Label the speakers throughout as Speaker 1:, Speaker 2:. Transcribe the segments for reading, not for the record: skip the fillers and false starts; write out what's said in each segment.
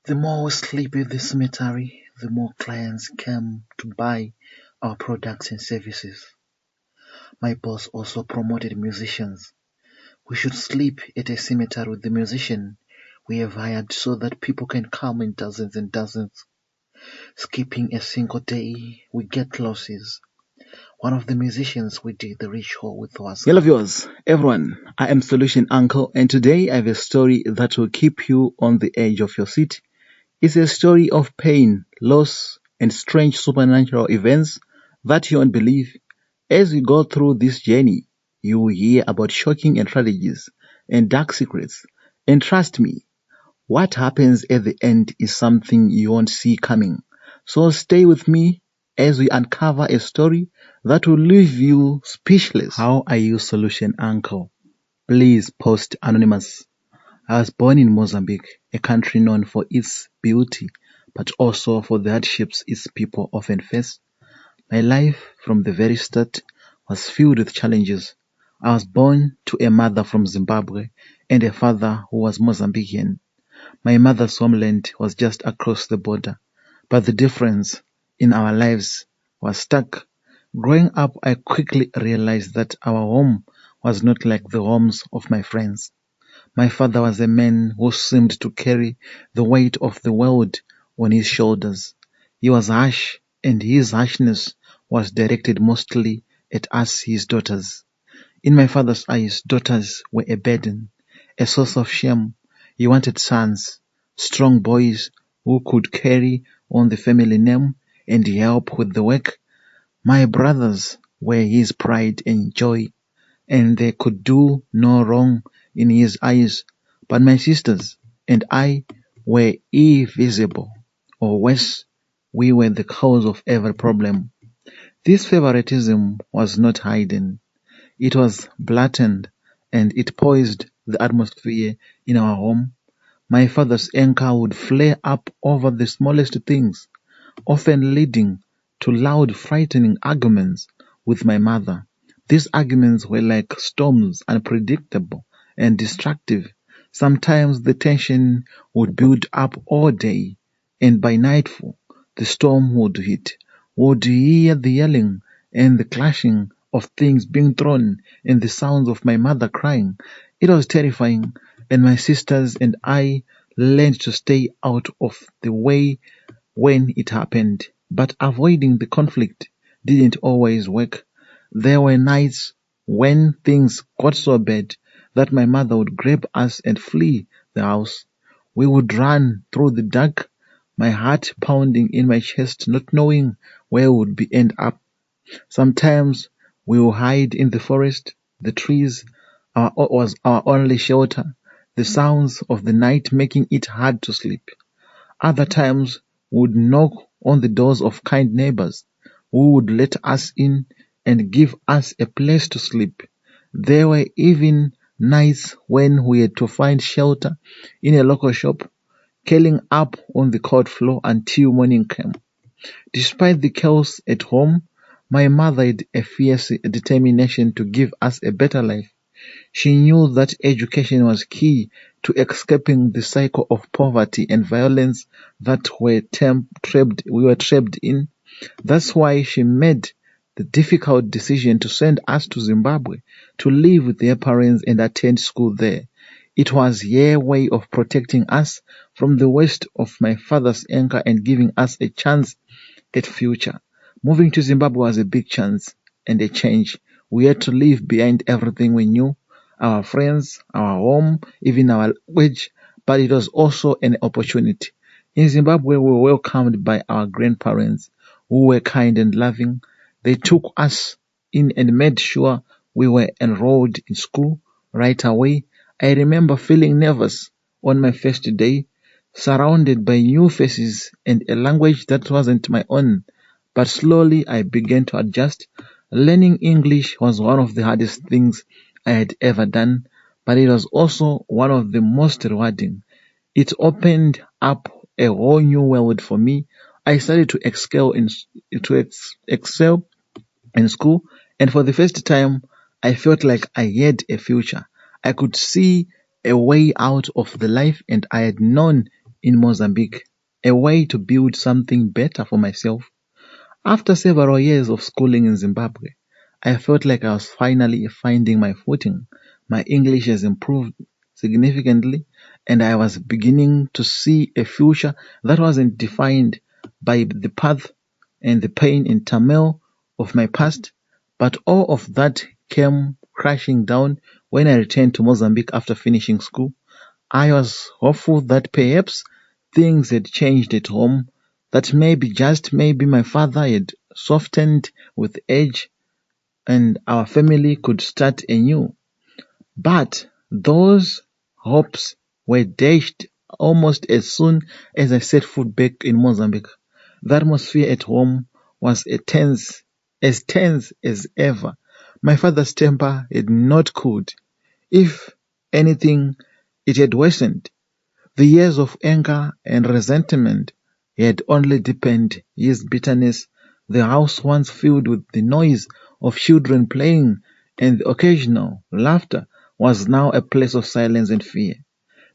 Speaker 1: The more we sleep in the cemetery, the more clients come to buy our products and services. My boss also promoted musicians. We should sleep at a cemetery with the musician we have hired so that people can come in dozens and dozens. Skipping a single day, we get losses. One of the musicians we did the ritual with was...
Speaker 2: Hello viewers, everyone, I am Solution Uncle, and today I have a story that will keep you on the edge of your seat. It's a story of pain, loss, and strange supernatural events that you won't believe. As we go through this journey, you will hear about shocking tragedies and dark secrets. And trust me, what happens at the end is something you won't see coming. So stay with me as we uncover a story that will leave you speechless. How are you, Solution Uncle? Please post anonymous. I was born in Mozambique, a country known for its beauty, but also for the hardships its people often face. My life from the very start was filled with challenges. I was born to a mother from Zimbabwe and a father who was Mozambican. My mother's homeland was just across the border, but the difference in our lives was stark. Growing up, I quickly realized that our home was not like the homes of my friends. My father was a man who seemed to carry the weight of the world on his shoulders. He was harsh, and his harshness was directed mostly at us, his daughters. In my father's eyes, daughters were a burden, a source of shame. He wanted sons, strong boys who could carry on the family name and help with the work. My brothers were his pride and joy, and they could do no wrong in his eyes. But my sisters and I were invisible, or worse, we were the cause of every problem. This favoritism was not hidden. It was blatant, and it poisoned the atmosphere in our home. My father's anger would flare up over the smallest things, often leading to loud, frightening arguments with my mother. These arguments were like storms, unpredictable and destructive. Sometimes the tension would build up all day, and by nightfall, the storm would hit. Would hear the yelling and the clashing of things being thrown and the sounds of my mother crying. It was terrifying, and my sisters and I learned to stay out of the way when it happened. But avoiding the conflict didn't always work. There were nights when things got so bad that my mother would grab us and flee the house. We would run through the dark, my heart pounding in my chest, not knowing where we would end up. Sometimes we would hide in the forest. The trees was our only shelter, the sounds of the night making it hard to sleep. Other times we would knock on the doors of kind neighbors who would let us in and give us a place to sleep. There were even nights when we had to find shelter in a local shop, curling up on the cold floor until morning came. Despite the chaos at home, my mother had a fierce determination to give us a better life. She knew that education was key to escaping the cycle of poverty and violence that we were trapped in. That's why she made the difficult decision to send us to Zimbabwe to live with their parents and attend school there. It was her way of protecting us from the worst of my father's anger and giving us a chance at future. Moving to Zimbabwe was a big chance and a change. We had to leave behind everything we knew, our friends, our home, even our language, but it was also an opportunity. In Zimbabwe, we were welcomed by our grandparents, who were kind and loving. They took us in and made sure we were enrolled in school right away. I remember feeling nervous on my first day, surrounded by new faces and a language that wasn't my own. But slowly I began to adjust. Learning English was one of the hardest things I had ever done, but it was also one of the most rewarding. It opened up a whole new world for me. I started to excel in school, and for the first time, I felt like I had a future. I could see a way out of the life, and I had known in Mozambique, a way to build something better for myself. After several years of schooling in Zimbabwe, I felt like I was finally finding my footing. My English has improved significantly, and I was beginning to see a future that wasn't defined by the path and the pain and turmoil of my past. But all of that came crashing down when I returned to Mozambique after finishing school. I was hopeful that perhaps things had changed at home, that maybe, just maybe, my father had softened with age and our family could start anew. But those hopes were dashed almost as soon as I set foot back in Mozambique. The atmosphere at home was as tense as ever. My father's temper had not cooled. If anything, it had worsened. The years of anger and resentment had only deepened his bitterness. The house, once filled with the noise of children playing and the occasional laughter, was now a place of silence and fear.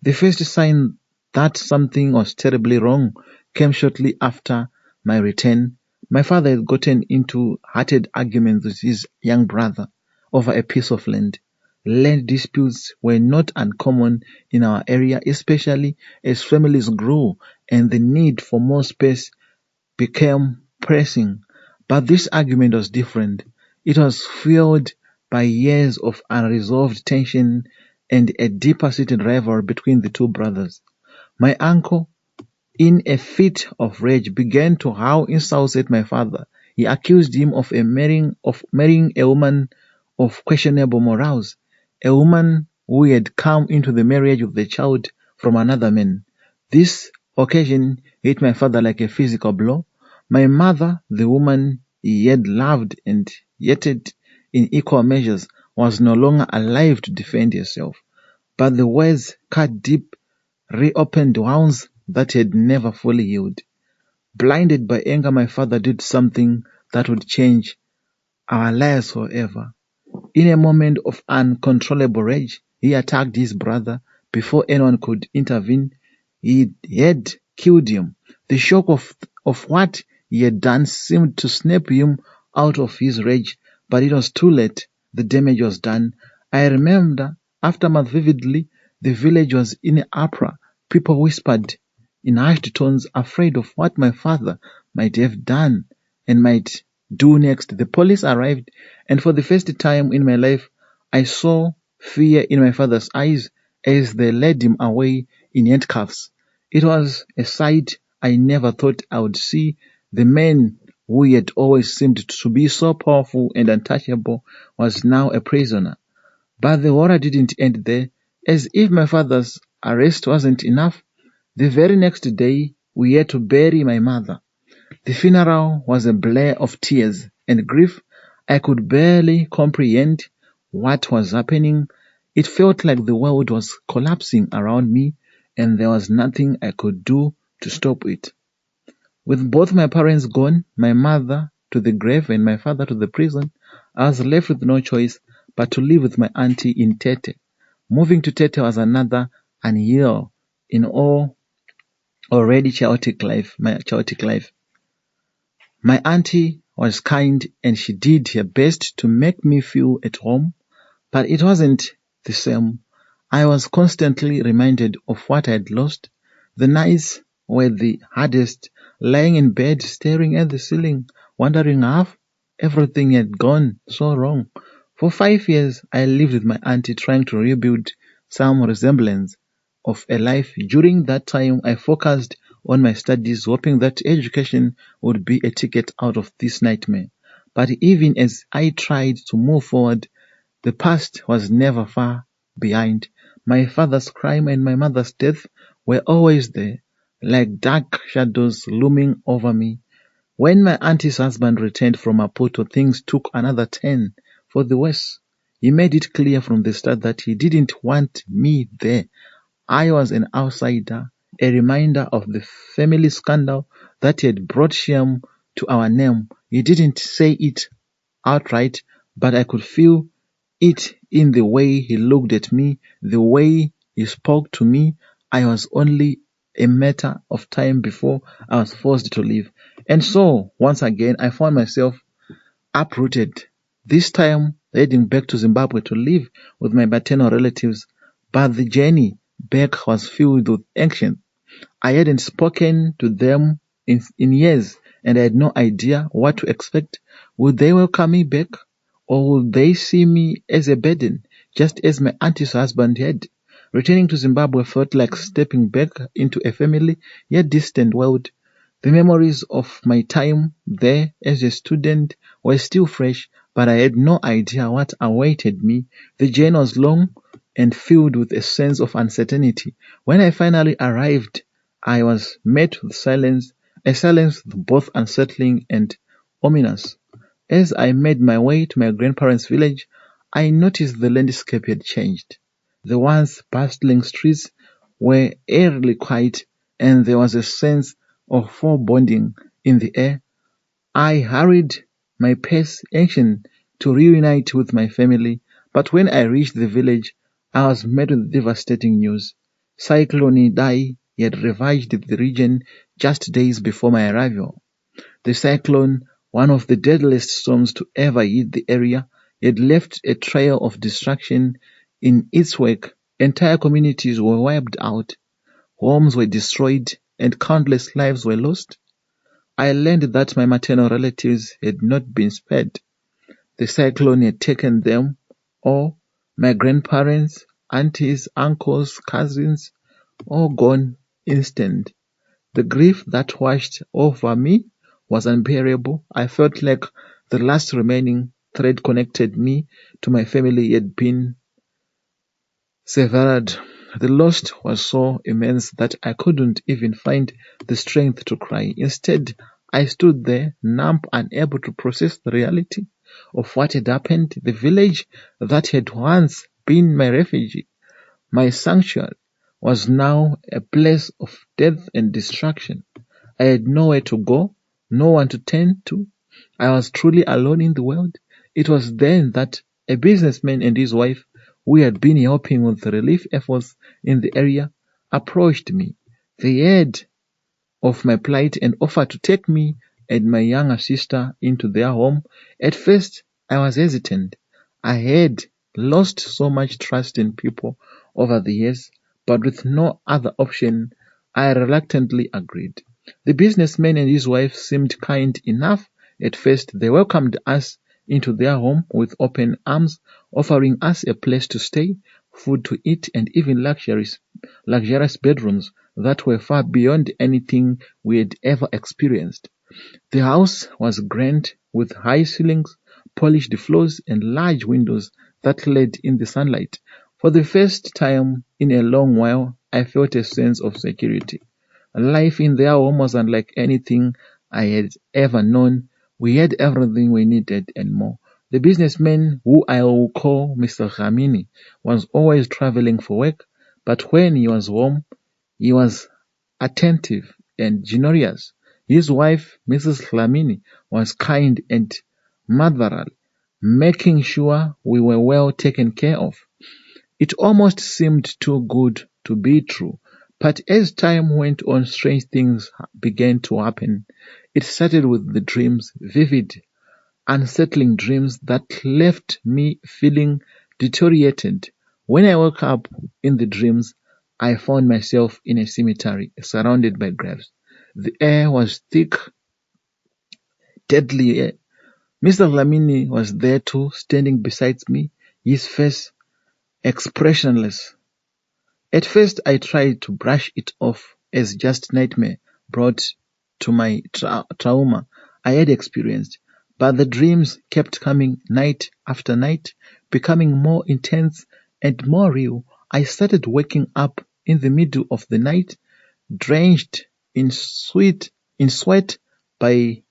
Speaker 2: The first sign that something was terribly wrong came shortly after my return. My father had gotten into heated arguments with his young brother over a piece of land. Land disputes were not uncommon in our area, especially as families grew and the need for more space became pressing. But this argument was different. It was fueled by years of unresolved tension and a deeper seated rivalry between the two brothers. My uncle, in a fit of rage, began to howl insults at my father. He accused him of marrying a woman of questionable morals, a woman who had come into the marriage with a child from another man. This occasion hit my father like a physical blow. My mother, the woman he had loved and hated in equal measures, was no longer alive to defend herself. But the words cut deep, reopened wounds that had never fully healed. Blinded by anger, my father did something that would change our lives forever. In a moment of uncontrollable rage, he attacked his brother before anyone could intervene. He had killed him. The shock of what he had done seemed to snap him out of his rage, but it was too late. The damage was done. I remember aftermath vividly. The village was in an uproar. People whispered in hushed tones, afraid of what my father might have done and might do next. The police arrived, and for the first time in my life, I saw fear in my father's eyes as they led him away in handcuffs. It was a sight I never thought I would see. The man who had always seemed to be so powerful and untouchable was now a prisoner. But the horror didn't end there. As if my father's arrest wasn't enough, the very next day we had to bury my mother. The funeral was a blur of tears and grief. I could barely comprehend what was happening. It felt like the world was collapsing around me and there was nothing I could do to stop it. With both my parents gone, my mother to the grave and my father to the prison, I was left with no choice but to live with my auntie in Tete. Moving to Tete was another unreal in all already my chaotic life. My auntie was kind and she did her best to make me feel at home, but it wasn't the same. I was constantly reminded of what I had lost. The nights were the hardest, lying in bed, staring at the ceiling, wondering how everything had gone so wrong. For 5 years, I lived with my auntie trying to rebuild some resemblance of a life. During that time, I focused on my studies, hoping that education would be a ticket out of this nightmare. But even as I tried to move forward, the past was never far behind. My father's crime and my mother's death were always there, like dark shadows looming over me. When my auntie's husband returned from Maputo, things took another turn for the worse. He made it clear from the start that he didn't want me there. I was an outsider, a reminder of the family scandal that had brought shame to our name. He didn't say it outright, but I could feel it in the way he looked at me, the way he spoke to me. I was only a matter of time before I was forced to leave. And so, once again, I found myself uprooted, this time heading back to Zimbabwe to live with my maternal relatives. But the journey back was filled with anxiety. I hadn't spoken to them in years, and I had no idea what to expect. Would they welcome me back, or would they see me as a burden, just as my auntie's husband had? Returning to Zimbabwe felt like stepping back into a familiar yet distant world. The memories of my time there as a student were still fresh, but I had no idea what awaited me. The journey was long and filled with a sense of uncertainty. When I finally arrived, I was met with silence, a silence both unsettling and ominous. As I made my way to my grandparents' village, I noticed the landscape had changed. The once bustling streets were eerily quiet, and there was a sense of foreboding in the air. I hurried my pace, anxious to reunite with my family, but when I reached the village, I was met with devastating news. Cyclone Dai had ravaged the region just days before my arrival. The cyclone, one of the deadliest storms to ever hit the area, had left a trail of destruction in its wake. Entire communities were wiped out, homes were destroyed, and countless lives were lost. I learned that my maternal relatives had not been spared. The cyclone had taken them all, my grandparents, aunties, uncles, cousins, all gone instant. The grief that washed over me was unbearable. I felt like the last remaining thread connected me to my family had been severed. The loss was so immense that I couldn't even find the strength to cry. Instead, I stood there, numb, unable to process the reality of what had happened. The village that had once been my refuge, my sanctuary, was now a place of death and destruction. I had nowhere to go, no one to turn to. I was truly alone in the world. It was then that a businessman and his wife, who had been helping with the relief efforts in the area, approached me. They heard of my plight and offered to take me and my younger sister into their home. At first, I was hesitant. I had lost so much trust in people over the years, but with no other option, I reluctantly agreed. The businessman and his wife seemed kind enough. At first, they welcomed us into their home with open arms, offering us a place to stay, food to eat, and even luxurious bedrooms that were far beyond anything we had ever experienced. The house was grand, with high ceilings, polished floors, and large windows that let in the sunlight. For the first time in a long while, I felt a sense of security. Life in their home was unlike anything I had ever known. We had everything we needed and more. The businessman, who I will call Mr. Ramini, was always traveling for work, but when he was home, he was attentive and generous. His wife, Mrs. Lamini, was kind and motherly, making sure we were well taken care of. It almost seemed too good to be true. But as time went on, strange things began to happen. It started with the dreams, vivid, unsettling dreams that left me feeling deteriorated. When I woke up in the dreams, I found myself in a cemetery surrounded by graves. The air was thick, deadly air. Mr. Lamini was there too, standing beside me, his face expressionless. At first, I tried to brush it off as just nightmare brought to my trauma I had experienced, but the dreams kept coming night after night, becoming more intense and more real. I started waking up in the middle of the night, drenched in sweat by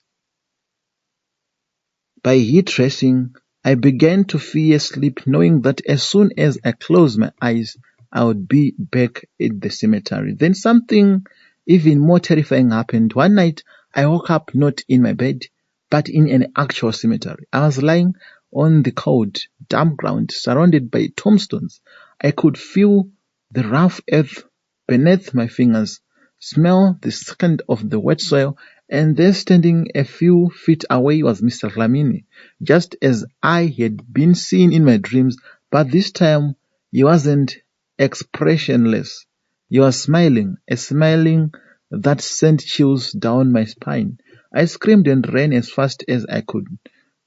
Speaker 2: heat racing. I began to fear sleep, knowing that as soon as I closed my eyes, I would be back in the cemetery. Then something even more terrifying happened. One night, I woke up not in my bed, but in an actual cemetery. I was lying on the cold, damp ground, surrounded by tombstones. I could feel the rough earth beneath my fingers. smell the second of the wet soil, and there standing a few feet away was Mr. Flamini, just as I had been seen in my dreams, but this time he wasn't expressionless. He was smiling, a smiling that sent chills down my spine. I screamed and ran as fast as I could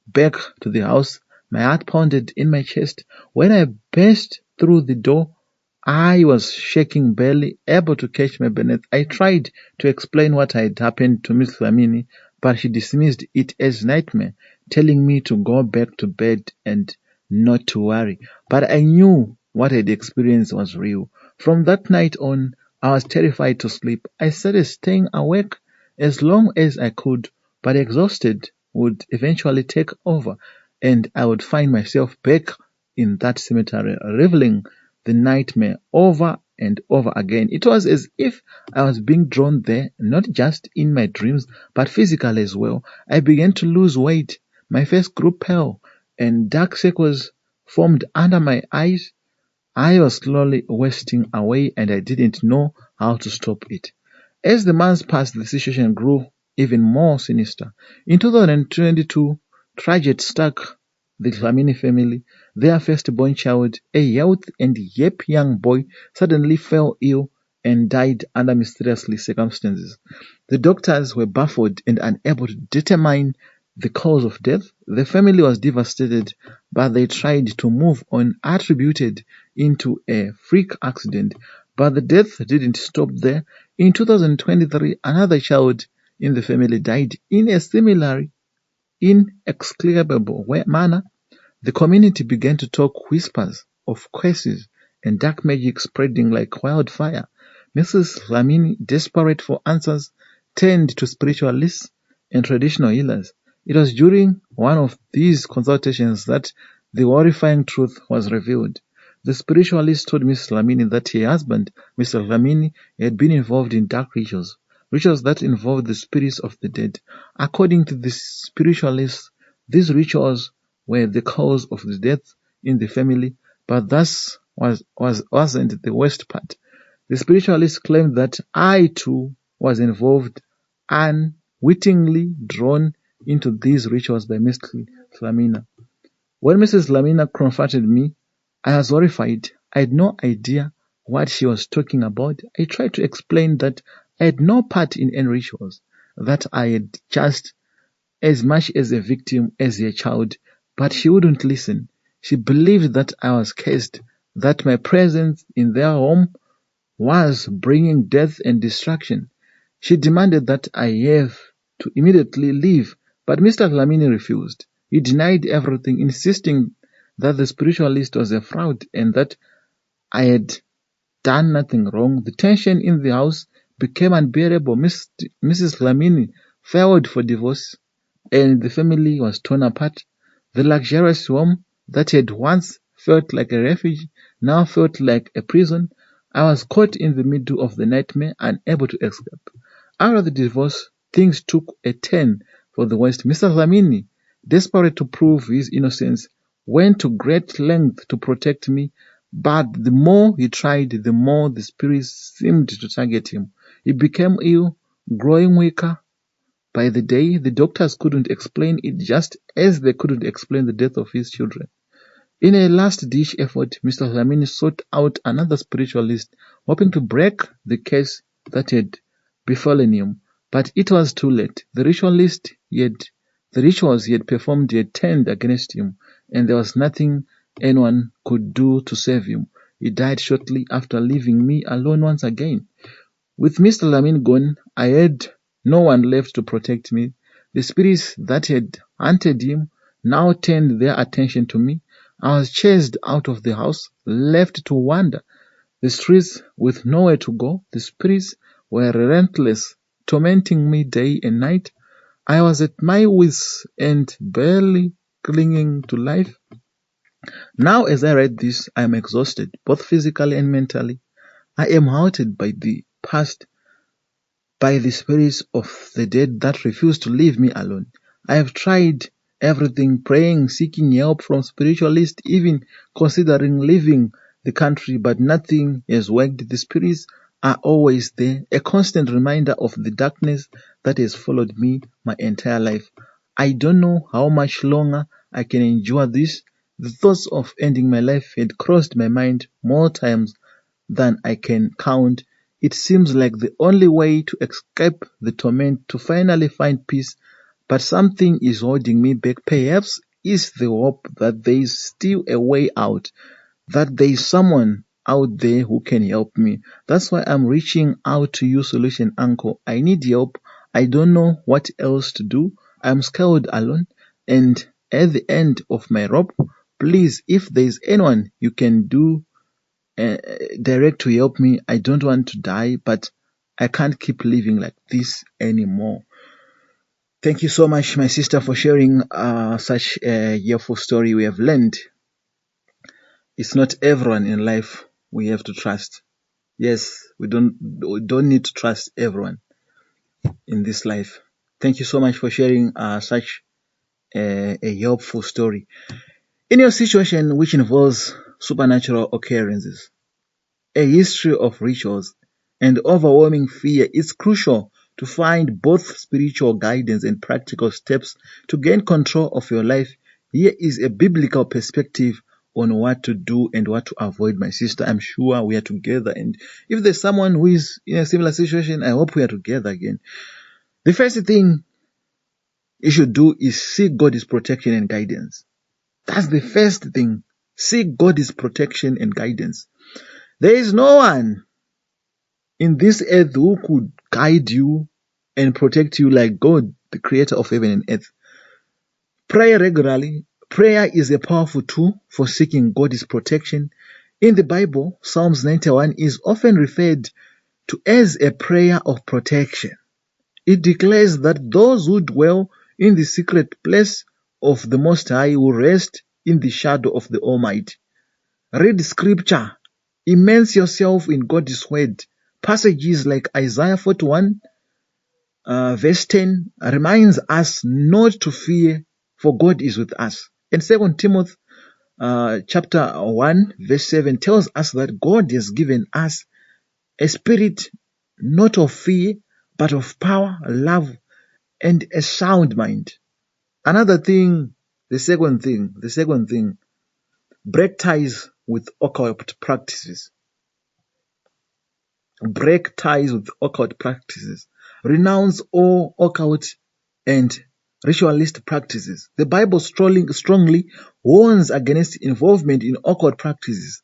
Speaker 2: back to the house. My heart pounded in my chest. When I burst through the door, I was shaking, barely able to catch my breath. I tried to explain what had happened to Miss Flamini, but she dismissed it as nightmare, telling me to go back to bed and not to worry. But I knew what I had experienced was real. From that night on, I was terrified to sleep. I started staying awake as long as I could, but exhausted would eventually take over, and I would find myself back in that cemetery, reveling the nightmare over and over again. It was as if I was being drawn there, not just in my dreams, but physically as well. I began to lose weight. My face grew pale, and dark circles formed under my eyes. I was slowly wasting away, and I didn't know how to stop it. As the months passed, the situation grew even more sinister. In 2022, tragedy struck the Flamini family. Their firstborn child, a youth and yep young boy, suddenly fell ill and died under mysterious circumstances. The doctors were baffled and unable to determine the cause of death. The family was devastated, but they tried to move on, attributed into a freak accident. But the death didn't stop there. In 2023, another child in the family died in a similarly inexplicable manner. The community began to talk whispers of curses and dark magic spreading like wildfire. Mrs. Flamini, desperate for answers, turned to spiritualists and traditional healers. It was during one of these consultations that the horrifying truth was revealed. The spiritualist told Mrs. Flamini that her husband, Mr. Flamini, had been involved in dark rituals that involved the spirits of the dead. According to the spiritualist, these rituals were the cause of the death in the family, but thus wasn't the worst part. The spiritualist claimed that I too was involved, unwittingly drawn into these rituals by Mrs. Flamina. When Mrs. Lamina confronted me, I was horrified. I had no idea what she was talking about. I tried to explain that I had no part in any rituals, that I had just as much as a victim as a child, but she wouldn't listen. She believed that I was cursed, that my presence in their home was bringing death and destruction. She demanded that I have to immediately leave, but Mr. Flamini refused. He denied everything, insisting that the spiritualist was a fraud and that I had done nothing wrong. The tension in the house became unbearable. Mrs. Flamini filed for divorce, and the family was torn apart. The luxurious home that had once felt like a refuge now felt like a prison. I was caught in the middle of the nightmare, unable to escape. After the divorce, things took a turn for the worst. Mr. Flamini, desperate to prove his innocence, went to great lengths to protect me, but the more he tried, the more the spirits seemed to target him. He became ill, growing weaker. By the day, the doctors couldn't explain it, just as they couldn't explain the death of his children. In a last-ditch effort, Mr. Flamini sought out another spiritualist, hoping to break the curse that had befallen him. But it was too late. The rituals he had performed had turned against him, and there was nothing anyone could do to save him. He died shortly after leaving me alone once again. With Mr. Lamin gone, I had no one left to protect me. The spirits that had hunted him now turned their attention to me. I was chased out of the house, left to wander the streets with nowhere to go. The spirits were relentless, tormenting me day and night. I was at my wits' end, barely clinging to life. Now, as I read this, I am exhausted, both physically and mentally. I am haunted by the past, by the spirits of the dead that refuse to leave me alone. I have tried everything, praying, seeking help from spiritualists, even considering leaving the country, but nothing has worked. The spirits are always there, a constant reminder of the darkness that has followed me my entire life. I don't know how much longer I can endure this. The thoughts of ending my life had crossed my mind more times than I can count. It seems like the only way to escape the torment, to finally find peace, but something is holding me back. Perhaps it's the hope that there is still a way out, that there is someone out there who can help me. That's why I'm reaching out to you, Solution Uncle. I need help. I don't know what else to do. I'm scared alone and at the end of my rope. Please, if there is anyone you can do direct to help me, I don't want to die, but I can't keep living like this anymore. Thank you so much, my sister, for sharing such a useful story. We have learned it's not everyone in life we have to trust. Yes, we don't need to trust everyone in this life. Thank you so much for sharing such a helpful story. In your situation which involves supernatural occurrences, a history of rituals, and overwhelming fear, it's crucial to find both spiritual guidance and practical steps to gain control of your life. Here is a biblical perspective on what to do and what to avoid, my sister. I'm sure we are together. And if there's someone who is in a similar situation, I hope we are together again. The first thing you should do is seek God's protection and guidance. That's the first thing. Seek God's protection and guidance. There is no one in this earth who could guide you and protect you like God, the creator of heaven and earth. Pray regularly. Prayer is a powerful tool for seeking God's protection. In the Bible, Psalms 91 is often referred to as a prayer of protection. It declares that those who dwell in the secret place of the Most High will rest in the shadow of the Almighty. Read scripture. Immerse yourself in God's word. Passages like Isaiah 41 verse 10 reminds us not to fear, for God is with us. And 2 Timothy chapter 1 verse 7 tells us that God has given us a spirit not of fear, but of power, love, and a sound mind. Another thing, the second thing, break ties with occult practices. Break ties with occult practices. Renounce all occult and ritualist practices. The Bible strongly warns against involvement in occult practices.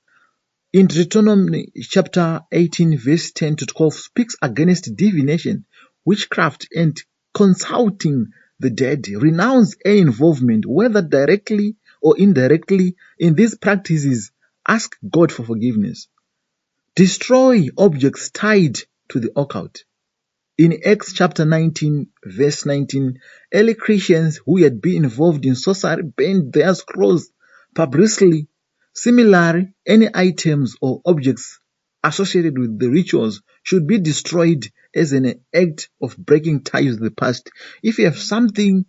Speaker 2: In Deuteronomy chapter 18 verse 10 to 12 speaks against divination, witchcraft, and consulting the dead. Renounce any involvement, whether directly or indirectly, in these practices. Ask God for forgiveness. Destroy objects tied to the occult. In Acts chapter 19 verse 19, early Christians who had been involved in sorcery burned their scrolls publicly. Similarly, any items or objects associated with the rituals should be destroyed as an act of breaking ties with the past. If you have something,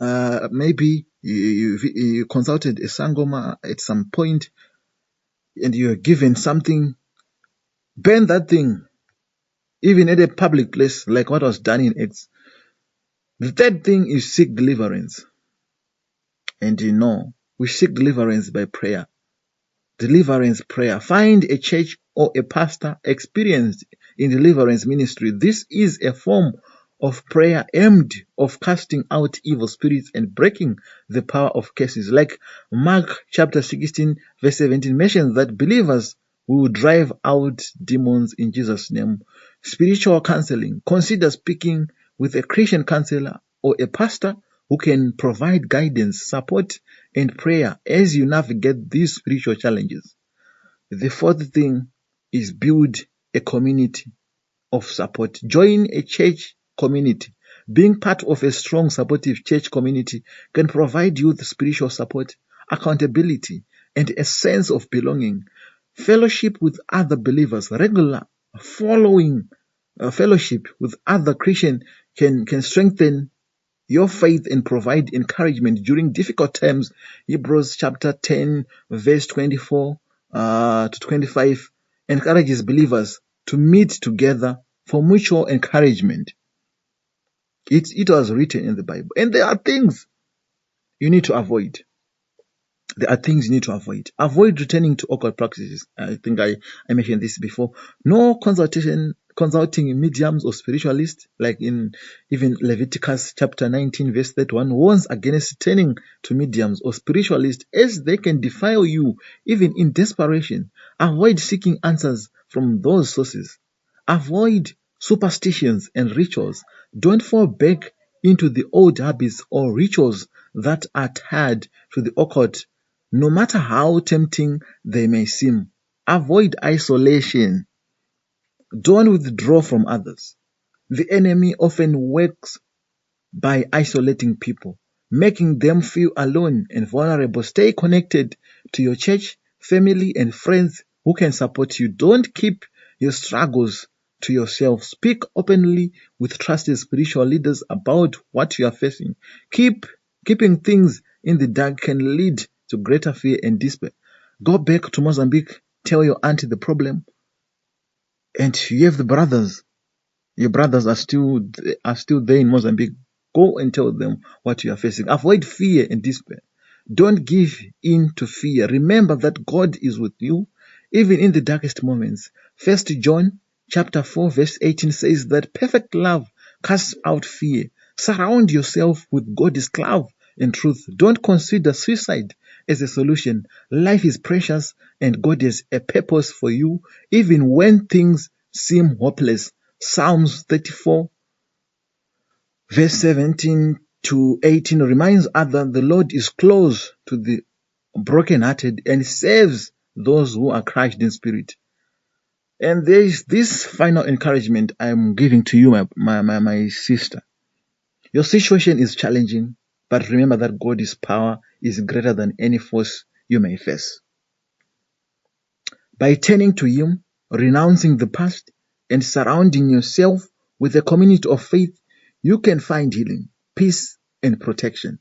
Speaker 2: maybe you consulted a sangoma at some point and you are given something, burn that thing, even at a public place like what was done in Acts. The third thing is seek deliverance. And we seek deliverance by prayer. Deliverance prayer. Find a church or a pastor experienced in deliverance ministry. This is a form of prayer aimed of casting out evil spirits and breaking the power of curses. Like Mark chapter 16 verse 17 mentions that believers will drive out demons in Jesus' name. Spiritual counseling. Consider speaking with a Christian counselor or a pastor who can provide guidance, support, and prayer as you navigate these spiritual challenges. The fourth thing is build a community of support. Join a church community. Being part of a strong, supportive church community can provide you with spiritual support, accountability, and a sense of belonging. Fellowship with other believers, regular fellowship with other Christians can strengthen your faith and provide encouragement during difficult times. Hebrews chapter 10 verse 24 to 25 encourages believers to meet together for mutual encouragement. It was written in the Bible. And there are things you need to avoid. There are things you need to avoid. Avoid returning to occult practices. I think I mentioned this before. No consulting mediums or spiritualists, like in even Leviticus chapter 19, verse 31, warns against turning to mediums or spiritualists as they can defile you, even in desperation. Avoid seeking answers from those sources. Avoid superstitions and rituals. Don't fall back into the old habits or rituals that are tied to the occult, no matter how tempting they may seem. Avoid isolation. Don't withdraw from others. The enemy often works by isolating people, making them feel alone and vulnerable. Stay connected to your church, family, and friends who can support you. Don't keep your struggles to yourself. Speak openly with trusted spiritual leaders about what you are facing. Keeping things in the dark can lead to greater fear and despair. Go back to Mozambique, tell your auntie the problem, and you have the brothers. Your brothers are still there in Mozambique. Go and tell them what you are facing. Avoid fear and despair. Don't give in to fear. Remember that God is with you, even in the darkest moments. 1 John chapter 4, verse 18 says that perfect love casts out fear. Surround yourself with God's love and truth. Don't consider suicide as a solution. Life is precious and God has a purpose for you, even when things seem hopeless. Psalms 34 verse 17 to 18 reminds us that the Lord is close to the brokenhearted and saves those who are crushed in spirit. And there is this final encouragement I am giving to you, my sister. Your situation is challenging, but remember that God's power is greater than any force you may face. By turning to Him, renouncing the past, and surrounding yourself with a community of faith, you can find healing, peace, and protection.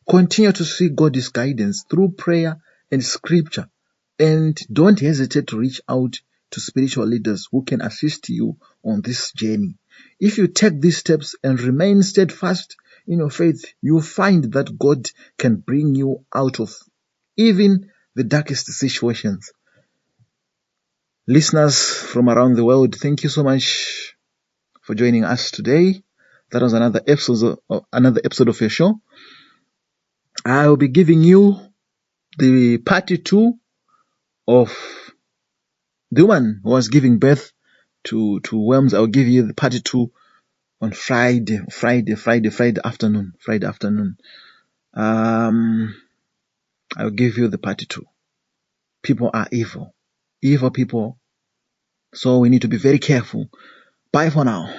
Speaker 2: Continue to seek God's guidance through prayer and scripture, and don't hesitate to reach out to spiritual leaders who can assist you on this journey. If you take these steps and remain steadfast in your faith, you'll find that God can bring you out of even the darkest situations. Listeners from around the world, thank you so much for joining us today. That was another episode of your show. I will be giving you the part 2 of the woman who was giving birth to worms. I'll give you the part 2 on Friday afternoon. I'll give you the part 2. People are evil people. So we need to be very careful. Bye for now.